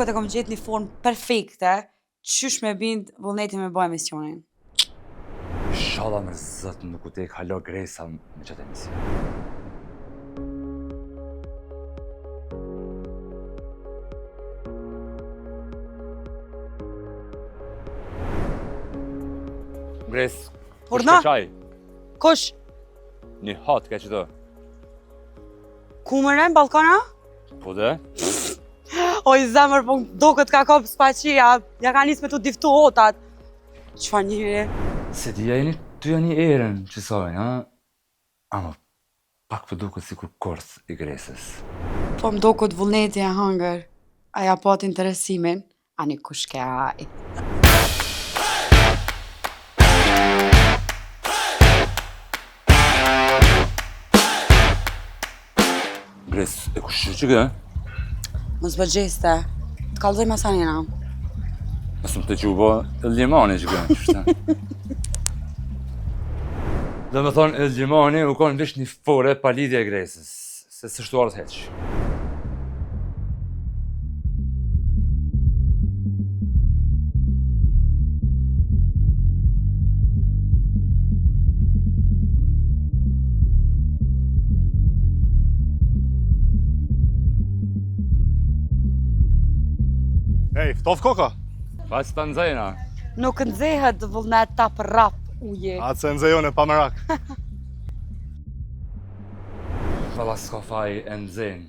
duket e kom gjetë një formë perfekte, qysh me bind vullneti me bëj emisionin. Inshallah me zot nuk u tek halo Gresa me çet emision. Gres, Urna? çaj? Kush? Një hot ka çdo. Ku më rën balkona? Po dhe? O i zemër, po duket ka kop spaqia, ja ka nis me tu diftu hotat. Çfarë njëri? Se ti jeni ty janë erën që sojnë, ha? Ama pak për duket si kur korth i Gresës. Po më duket vullneti e hangër. Aja pat interesimin, ani kush ke aj. Gres, e kush që kë? Mos bë gjeste, të kallëzoj masanina. Mësëm të qubo El Gjemani që kë, qështë? Dhe me thonë, El Gjemani u konë vish një fore pa lidhje e Gresës, se së shtuarët heq. Ej, ftof koka? Pas të nëzajna. Nuk nxehet vullnet ta për rap uje. Atë se nëzejone pa merak. Valla s'ka faj e nëzën.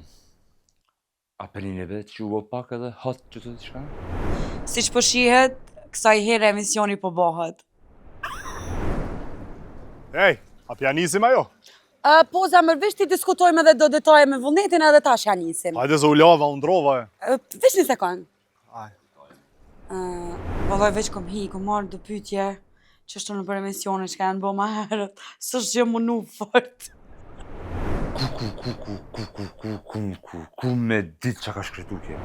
Apelinjeve që u pak edhe hot që të diçka? Si që po shihet, kësaj here emisioni po bëhet. Ej, a pja nisim ajo? Po, zemërvisht ti diskutojmë edhe do detaje me vullnetin edhe tash ja nisim. Hajde zë u lava, u ndrova e. Veç një sekund. Aj. Vallaj veç kom marrë do pyetje që është në për emisione që ka janë bo ma herët, s'është gjë mënu fort. Ku me ditë që ka shkretu kje?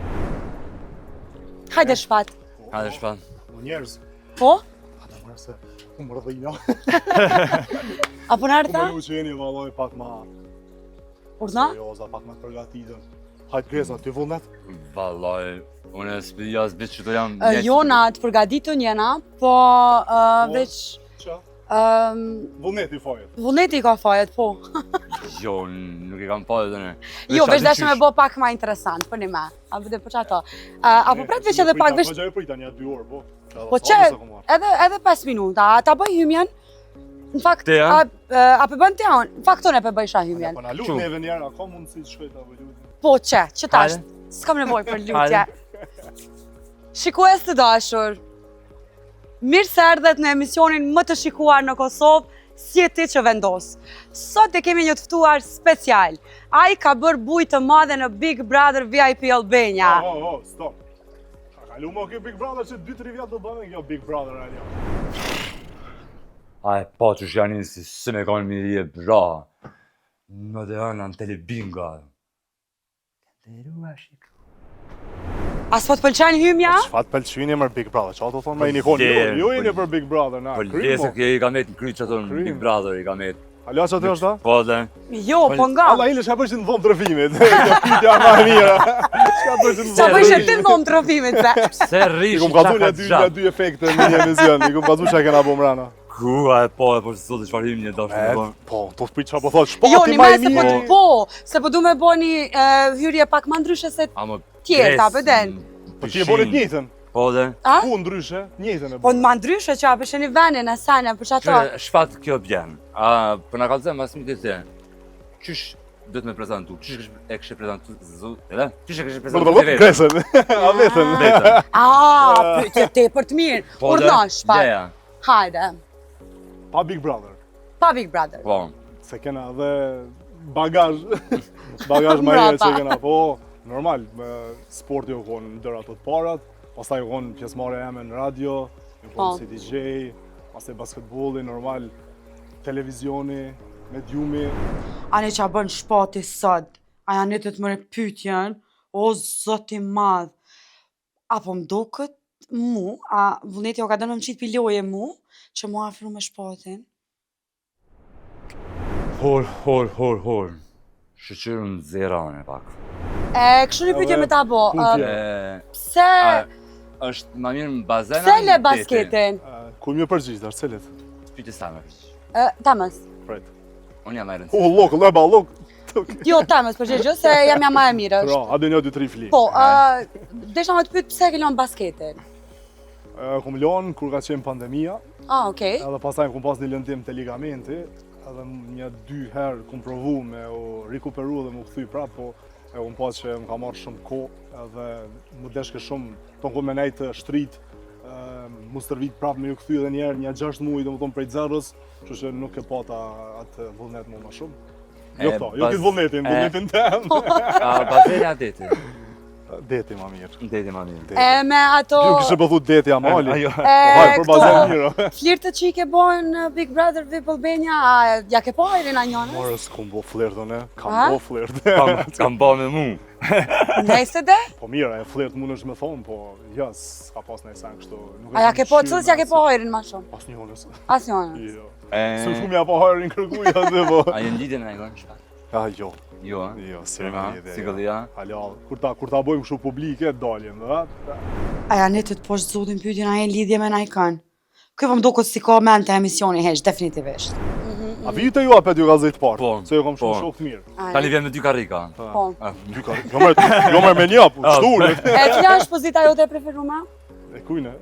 Hajde shpat. Hajde shpan. U njerëz. Po? Ata mërë se u më rëdhina. Apo në arta? U qeni valoj pak ma... Urna? Serioza, pak ma përgatitën. Hajde Gresa, ty vullnet? Vallaj, unë s'bija s'bit që të jam... Jona të përgatitën jena, po veç... Qa? Vullneti fajet. Vullneti ka fajet, po. Jo, nuk i kam pa edhe ne. Jo, veç dashë me bo pak ma interesant, për një me. A vëde për qato. Apo pret veç edhe pak veç... Po gjaj prita një 2 orë, po. Po që, edhe 5 minuta, ta bëj hymjen. Në fakt, Teja? a për bën teja, në fakt tonë e për bëjsha hymjen. Po na lut neve njerë, a ka mundësi të shkojt apo lutë? Po që tash, s'kam nevoj për lutje. Shikues të dashur, mirë se erdhet në emisionin më të shikuar në Kosovë, si e ti që vendos. Sot e kemi një të ftuar special. Ai ka bërë bujë të madhe në Big Brother VIP Albania. Stop. Kalu më kjo Big Brother që 2-3 vjetë do bëme kjo Big Brother alja. Aj, po që shjanin si së me konë mirje bra. Në dhe anë në telebinga. As po të pëlqen hymja? Çfarë pëlqyeni mër Big Brother? Çfarë do thonë më jeni konë? Jo jeni për Big Brother, na. Po lese kjo i ka met në kryq që tonë Big Brother i ka met. Alo që të është da? Po dhe. Jo, po nga. Allah ile shka bëshin në dhomë trofimit. Kjo pytja ma e mira. Shka bëshin në Qa dhomë bëshin ti në dhomë trofimit se? Se I rish kum kazu një dy efekte në një emision. I kum kazu që kena bo mrana. Ku a e po që sot e qëfar hymje dash në bon. Po, to s'prit qa po thot, Jo, shpati një ma me e se mirë. po, se po du me bo një hyrje pak ma ndryshe se tjerta, pëden. Po që e bonit njëtën. Po dhe. Ku ndryshe, njëtën e Po bonit. në ma ndryshe që apë një venin e sene për që ato. Shfat kjo bjen. Për në kalëzem, as më të të qysh do të me prezentu, qysh e kështë prezentu zut, edhe? Qysh e kështë prezentu të vetë? Kresën, a vetën. Pyetje te për të mirë. Urna, shpat. Hajde. Pa Big Brother. Pa Big Brother. Po. Se kena dhe bagazh. Bagazh ma e që kena, po. Normal, sporti u konë ndër ato të parat, pastaj u konë pjesëmarrja jeme në radio, u konë si DJ, pastaj basketbolli, normal, televizioni, mediumi. Ani që a bën shpati sot, a janë të të mëre pytjen, o zoti madh. Apo më duket mu, a vullneti o ka dënë më qitë piloje mu, që mu afru me shpatin. Hor. Shëqyrë në zera në pak. Kështu një pyetje me ta bo. Pse është më mirë në bazen. pse le basketin? Ku më përgjigj tash, cilet? Pyetje sa më. Tamës. Prit. Unë jam erën. Lok, leba, lok. Jo, tamës përgjigj, se jam ja më e mirë. Pra, a dhe një 2-3 fli. Po, desha me të pyet pse ke lënë basketin? Kum lon kur ka qenë pandemia, Okej. edhe pastaj kum pas një lëndim të ligamenti, edhe një 2 herë kum provu me u rikuperu dhe mu kthy prap, po e kum pas që më ka marrë shumë kohë edhe mu deshke shumë, ton ku me nejtë shtrit, mu stërvit prap me ju kthy edhe njerë një 6 muaj domethënë prej zerës, kështu që nuk e pata atë vullnet më shumë. Jo këto, jo këtë vullnetin tem. Bazeni a deti? Deti ma mirë. Deti më mirë. Me ato Ju kishe pëthu deti amali. Ajo. Hajë, për bazen mirë. flirtët që i ke bojnë në Big Brother VIP Albania, ja ke po Irina Njonës? Morës, kum bo flirtën e, Ha? kam bo flirt. Kam ba me mu. Nejse de? Po mirë, e flirt mund është me thonë, po ja, s'ka pas në sen kështu. A ja ke po, cëllës ja ke po Irin ma shumë? Pas njonës. As Njonës? Jo. Së shumë ja po hajrin kërkuj atë, po. A jenë lidhje në e gënë shpat? Jo, Jo, a? jo, si Prima, ide. si gëllija. Halal, kur ta bojmë kështu publike, daljen, dhe? Aja ne të të poshtë zotin pyetjen a e lidhje me najkan? Kjo më duket si ka mend të emisioni heq, definitivisht. A vite ju apet ju gazet parë? Po, Se ju kam shumë po. shok të mirë. Tani vjen me 2 karrika. Po. Jo mërë me një, po, shtullë. E cila është pozita jote e preferume? E kujne?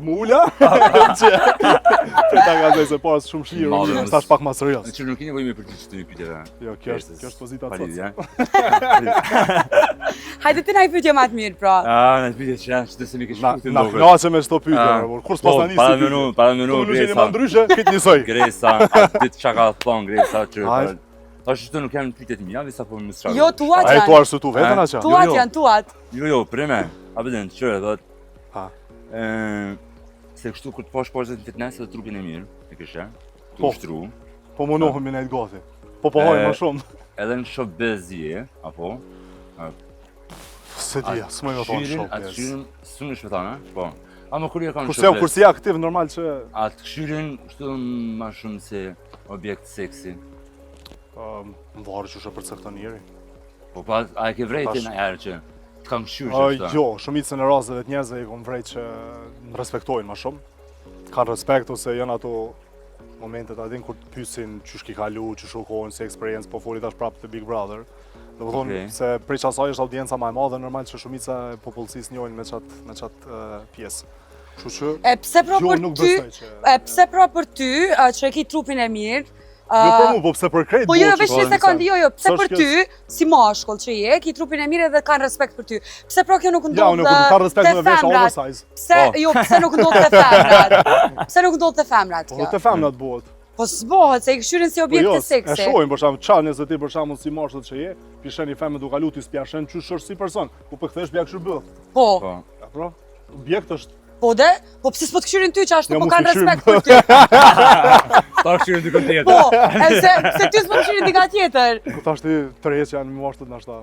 Mula? Që ta gazet se pas shumë shirë, Madhe, unë stash pak ma serios. Që nuk keni nevojë me për të shtu pyetjeve. Jo, kjo është pozita të Palidhje. Hajde ti na i pyetje më të mirë, pra. Në të pyetje që të se mi ke Na shkutin na knaqe me çdo pyetje, kur s'pas tani Para menu, Gresa. Gresa. Ndryshe, këtë njësoj. Gresa, ditë çka ka thon Gresa që. Hajde. Tash këtu nuk janë pyetje të mia, sa po më shtrat. Jo, tuat A e tu janë. arsytu vetën aqa? Tuat Jo. janë, tuat. Jo, për me. A bëden çfarë thot? Ha. Se kështu kur të pash poshtë në fitness dhe trupin e mirë, e kishe. Tu Po. shtru. Po munohemi nejtë gati. Po hajë më shumë. Edhe në shobezje, apo? Se dia, s'më më thonë shok. Atë kshyrin, s'unë shpëtana, po. A më kur e kanë Kurse kur si aktiv normal që Atë kshyrin, kështu më shumë se objekt seksi. më varë që shë për cekta njeri. Po pa, a e ke vrejti në herë që të kam kshyrë që kështu? Jo, shumicën e rasteve të njerëzve i kom vrejt që më respektojnë më shumë. Kanë respekt ose janë ato momentet atin kur të pyesin çysh ki kalu, çysh u kohën, si eksperiencë, po foli tash prapë të Big Brother. Do të thonë Okej. se prej asaj është audienca më e madhe, normal që shumica e popullsisë njohin me çat pjesë. Kështu që E pse pra jo për nuk ty? besoj që E pse pra për ty, që e ki trupin e mirë? Jo për mua, po pse për krejt? Po jo, botë, veç që një po, sekondë, jo, pse S'është për kjo- ty, si mashkull që je, ki trupin e mirë edhe kanë respekt për ty. Pse pra kjo nuk Ja, ndodh unë nuk ka respekt te me vesh femrat? oversize. Pse, jo, pse nuk ndodh te femrat? Pse nuk ndodh te femrat Po kjo? të femnat bëhet. Po s'bohet, se i këshyrin si Po objekt jo, të seksi. e shohim për shembull, çfarë nëse ti për shembull si mashkull që je, pishen një femër duke kalu ti spjashen çysh është si person, ku po kthesh bja kështu bëll. Po, Po. Ja, pra, objekt është. po de, po pse s'po të këshyrin ty që ashtu Ja, po mu kanë këshyrin respekt po. për ty. Ta kshyrën dy këtë tjetër. Po, e se ty s'po këshyrin dika tjetër. Ku tash ti tërheq janë më mashtët nashta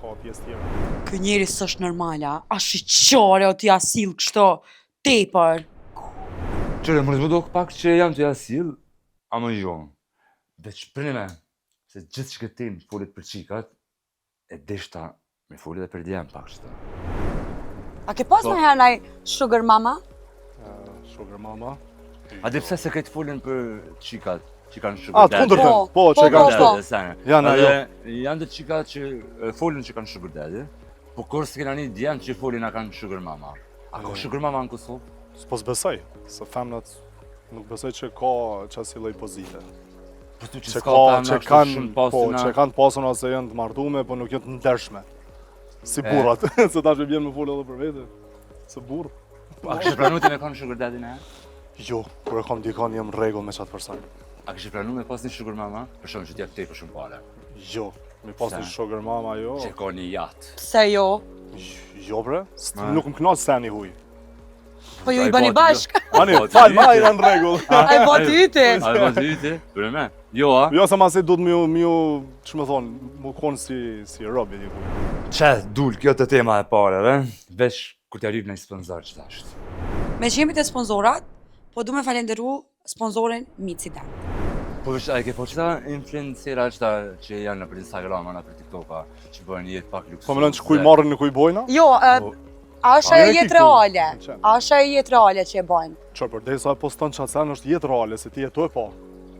ka pjesë tjera. Ky njeri s'është normala, a shiqore o ti asil kështu, tepër. Qëre, më rëzmë pak që jam të jasil, ama jo. Veç prime, se gjithë që këtë tim folit për qikat, e deshta me folit dhe për djemë pak shtë. A ke pas Po. më herë naj sugar mama? Sugar mama. A di pse se këtë folin për qikat, që kanë A, sugar të kundër të, Po, po, që po, e kanë po, shtu. po. Janë ajo. Janë dhe qikat që folin që kanë sugar daddy, po kur s'kena një djemë që folin a kanë sugar mama. A ka sugar mama në Kosovë? S'po s'besoj, se femnat nuk besoj që ka qasi lloj pozite. Po tu që Që s'ka ka, femna që kështu kanë, shumë po, pasuna. që kanë pasuna ose janë të martume, po nuk janë të ndershme. Si E. burrat, se tash e vjen me folë edhe për vete. Se burr. A kështë pranu të me kanë sugar daddy në? Jo, kur e kam dikon jam rregull me çat person. A kështë pranu me pas një sugar mama? Për shumë që t'ja të për shumë pare. Jo, mi pas një Sa? sugar mama jo. Që ka një jatë. Pse jo? Jo bre, Ma. nuk më kënaq seni huj. Po ju Ai i bëni bati, bashk. Ani, Po, fal, ti- ma janë në rregull. Ai bati yti. A e ma të yti? Për me? Jo, a? Jo, se ma se duhet m'ju, që më thonë, më konë si robi diku. Që dul kjo të tema e pare, ve? Vesh kur t'ja rrib në një sponsor që thashtë. Me që jemi të sponsorat, po du me falenderu sponsorin Mici Dan. Po vesh, a e ke po qëta influencera që janë në për Instagram, në për TikToka, që bëjnë jetë pak luksuze? Po më nënë që kuj marrën në kuj bojna? Jo, a është ajo jetë reale. A është ajo jetë reale që e bajnë. Që për dhe sa poston që atësen është jetë reale, se ti jetoj pa.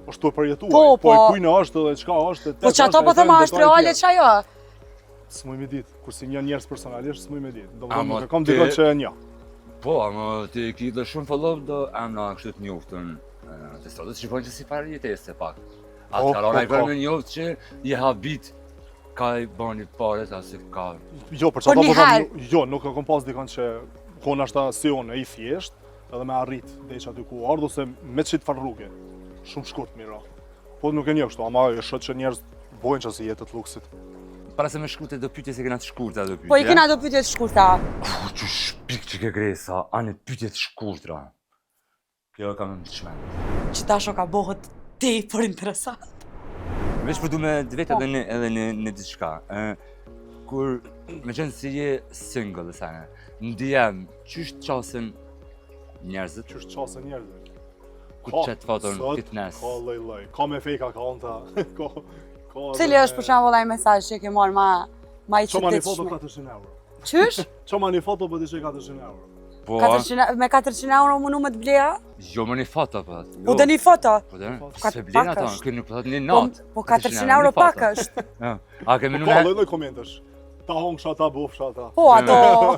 është të përjetuar. Po, Po e kujnë është dhe çka është. Po që ato po thëma është reale që ajo? S'muj me ditë, kur si një njerëz personalisht s'muj me ditë. Do më nuk e kam dikon që e një. Po, ama ti ki dhe shumë follow do emna kështu të njoftën të stradës që shifojnë që si parë jetese pak. Atë kalona i kërë me njoftë që je habit ka i bani paret asë ka... Jo, për çfarë po them, jo, nuk e kam pas dikon që kona është si unë i thjesht, edhe me arrit dhe që aty ku ardhë ose me qit far rrugë. Shumë shkurt mira. Po nuk e një kështu, ama e shoh që njerëz bojnë që si jetët luksit. Para se me shkurte do pyetje se kena të shkurta do pyetje. Po i kena do pyetje të shkurta. Që shpik që ke gresa, anë pyetje të shkurtra. Kjo kam në çmend. Që tasho ka bëhet tepër interesant. Veç për du me të vetë edhe në diçka. Kur me qenë si je single dhe sene, në DM, qysh të qasën njerëzit? Qysh të qasën njerëzit? Ku të qëtë foton fitness? Ka lej, ka me fake account-a. Cili është për shembull ai mesazh që ke marrë ma i çetshëm? Çoma një foto 400 euro. Qysh? Çoma një foto po dishë 400 euro. Po, me 400 euro mundu me të bleja? Jo, më një foto po. Po dhe një foto? Po dhe, se bleja ata, kjo nuk po thot një natë. Po 400 euro pak është. A kemi në... Po, loj komentesh. Ta hongsha ata, bofsha ata. Po, ato...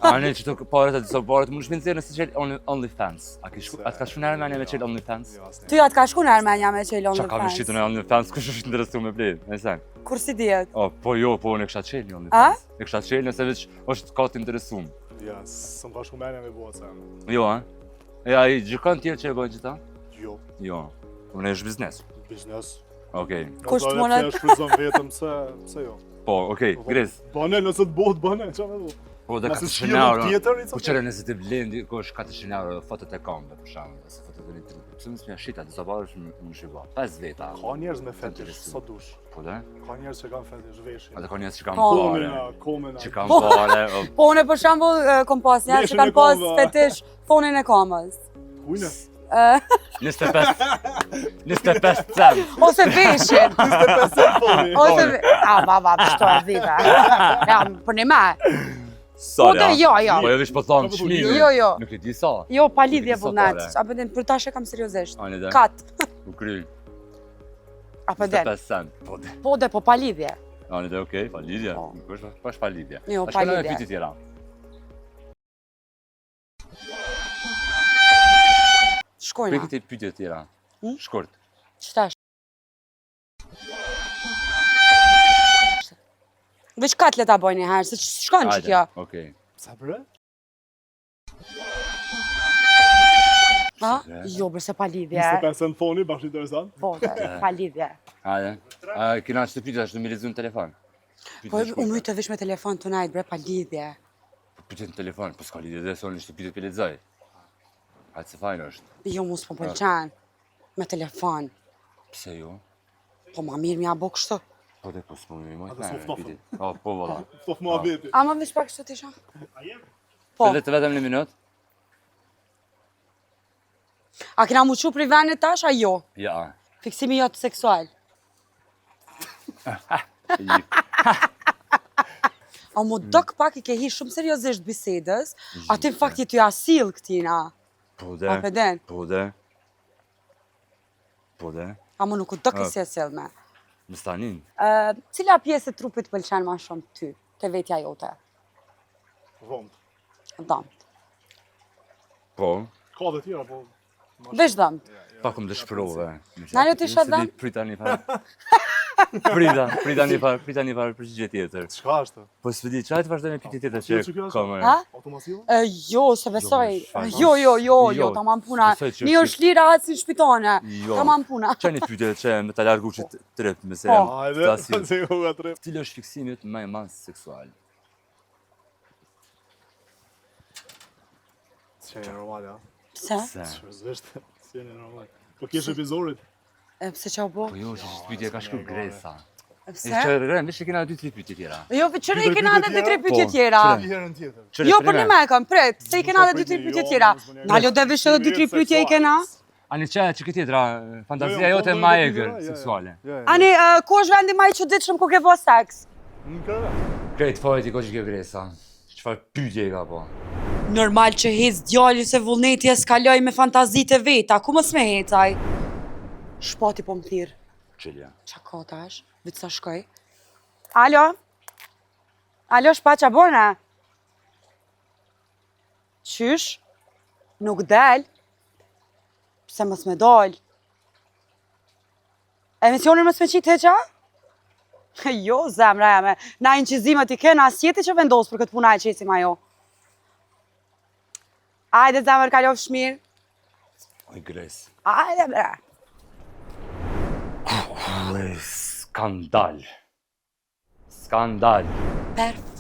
Ane që të paret e disa paret, më shpinë thirë nëse qelë OnlyFans. Atë ka shku në Armenia me qelë OnlyFans? Ty atë ka shku në Armenia me qelë OnlyFans? Qa ka me shqitu në OnlyFans, kush është interesu me blejë, me sen? Kur si djetë? Po jo, po në kësha qelë një OnlyFans. E kësha qelë nëse veç është ka të interesum. Ja, së më ka shku menja me bua të sen. Jo, E a i gjykon tjerë që e bojnë qëta? Jo. Jo, unë e është biznes. Biznes. Okej. Kusht monet? Në shfryzon vetëm se jo. Po, okej, Grez. Bane, nëse të bëhet, bane, që me du. Po, dhe 400 euro. Po qëre nëse të blendi, ko është 400 euro fotot e kambe, për shamë, dhe se fotot e një të rritë. Pësë mësë mja shita, të zabarë është më shiba. 5 veta. Ka njerëz me fetish, sa dush. Po dhe? Ka njerëz që kanë fetish, veshin. A dhe ka njerëz që kanë pare. Komena. Që kanë pare. Po, une për shambull, kom pas njerëz që kanë pas fetish fonin e kamës. Kujne? 25 cent. Ose veshin. 25 cent foni. Ose shto e dhita. Ja, për një me. Sa, ja? Jo. Po, jo vish po thonë qmimi. Jo. Nuk e di sa. Jo, pa lidhje vullnet. Apo den, për tash e kam seriozisht. Kat. U kry. Apo den. 25 cent. Po dhe, po pa lidhje. Ani dhe okej, pa lidhje. Nuk është pas pa lidhje. Jo, pa lidhje. Ashtë këna e tjera. Shkojna. Për këti pyetje tjera. Shkurt. Qëtash? Veç katë leta bojnë një herë, se shkon që kjo. Okej. Sa bre? Jo, bërse pa lidhje. 25 cent foni, bashkë interesant. Po, pa lidhje. Hajde. Kina që të pyetje është në me lezu në telefon. Po, u mujtë veç me telefon të najtë, bre, pa lidhje. Po pyetje në telefon, po s'ka lidhje dhe sonë që të pyetje për lezoj. Hajtë se fajnë është. Jo, mu s'po pëlqen. Me telefon. Pse jo? Po, ma mirë mja bo kështu. Po dhe po s'po mi mojtë me. Po, vëlla. Ftof mua veti. Ama veç pak kështu t'isha? A jem? Po. Të vetëm një minut? A kena mu qu pri venit tash, a jo? Ja. Fiksimi jotë seksual. A mu dëk pak i ke hi shumë seriosisht bisedës, aty në fakt jetu ja asil këtina. Po dhe. Apeden. Po dhe. Po dhe. A mu nuk u dëk i si asil me. Më stanin. Cila pjesë e trupit pëlqen ma shumë ty, te vetja jote? Dhëmt. Dhëmt. Po. Ka dhe tjera, po... Vesh dhëmt. Pak më dëshpërove. Në jo t'isha dhëmt? Prita një farë. Prita një farë për që tjetër. Qka është? Po s'vedi, qaj të vazhdoj me piti tjetër që kome? Automasiva? Jo, se besoj. Jo, ta man puna. Një është lira atë si shpitone. Ta man puna. Qaj një pyte që me ta largu që trep me se Hajde, se ku ka trep. Cili është fiksimit më i madh seksual? Që e normal, ja? Pse? Shvizvisht, si e normal. Po kesh epizorit? Pse qa bo? Po jo, që është pytje ka shku gresa. Pse? Që rrem, vish që kena 2-3 pytje tjera. Jo, qëre i kena dhe 2-3 pytje tjera. Një herën tjetër. Jo, për një me kam, pret, se i kena dhe 2-3 pytje tjera. Nalo dhe vish edhe 2-3 pytje i kena? Ani që këtë tjetra, fantazia jote e ma egër seksuale. Ani, ku është vendi ma i çuditshëm ku ke bo seks? Në krevet. Krejt fajti ko që kjo Gresa. Qëfar pyetje ka po? Normal që hec djali se vullneti eskaloj me fantazit e veta, ku mos me hecaj? Shpati po më thirë. Qelja. Qa ka tash? Vitë sa shkoj? Alo? Alo, shpa qa bona? Qysh? Nuk del? Pse mos me dal? Emisionin mos me qitë heqa? Jo, zemra jame, na inqizimet i kena asjeti që vendos për këtë puna e qesim ajo. Ajde, zemër, kalov shmirë. Oj, Gres. Ajde, bre. Skandal. Skandal. Perfekt.